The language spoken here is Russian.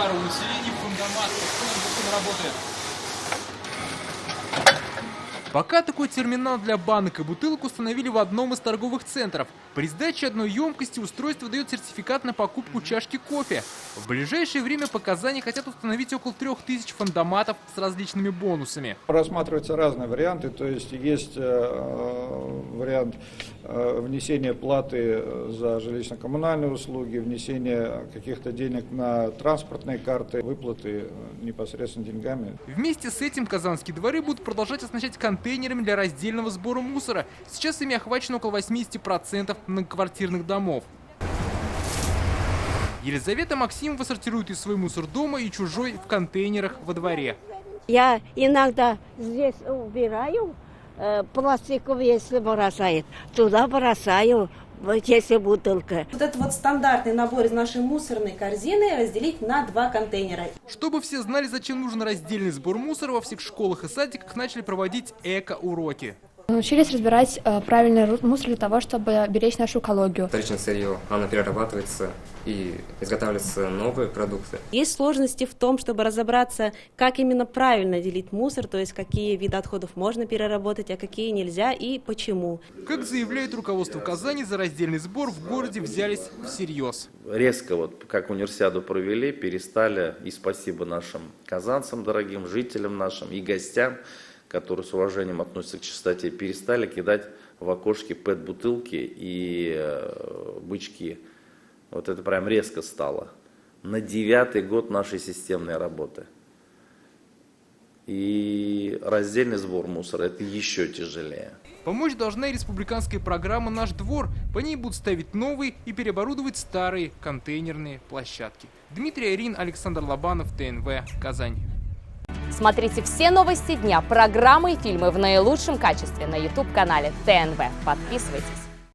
старого населения фундамент, как он работает. Пока такой терминал для банок и бутылок установили в одном из торговых центров. При сдаче одной емкости устройство дает сертификат на покупку чашки кофе. В ближайшее время по Казани хотят установить около 3000 фондоматов с различными бонусами. Рассматриваются разные варианты, то есть вариант внесения платы за жилищно-коммунальные услуги, внесения каких-то денег на транспортные карты, выплаты непосредственно деньгами. Вместе с этим казанские дворы будут продолжать оснащать контейнерами для раздельного сбора мусора. Сейчас ими охвачено около 80% многоквартирных домов. Елизавета Максимова сортирует и свой мусор дома, и чужой в контейнерах во дворе. Я иногда здесь убираю, пластиковый, если бросает, туда бросаю, если бутылка. Вот этот вот стандартный набор из нашей мусорной корзины разделить на 2 контейнера. Чтобы все знали, зачем нужен раздельный сбор мусора, во всех школах и садиках начали проводить эко-уроки. Научились разбирать правильный мусор для того, чтобы беречь нашу экологию. Вторичное сырье, оно перерабатывается и изготавливаются новые продукты. Есть сложности в том, чтобы разобраться, как именно правильно делить мусор, то есть какие виды отходов можно переработать, а какие нельзя и почему. Как заявляет руководство Казани, за раздельный сбор в городе взялись всерьез. Резко, вот как универсиаду провели, перестали, и спасибо нашим казанцам, дорогим жителям нашим и гостям, которые с уважением относятся к чистоте, перестали кидать в окошки пэт-бутылки и бычки. Вот это прям резко стало. На 9-й год нашей системной работы. И раздельный сбор мусора – это еще тяжелее. Помочь должна и республиканская программа «Наш двор». По ней будут ставить новые и переоборудовать старые контейнерные площадки. Дмитрий Айрин, Александр Лобанов, ТНВ, Казань. Смотрите все новости дня, программы и фильмы в наилучшем качестве на YouTube-канале ТНВ. Подписывайтесь.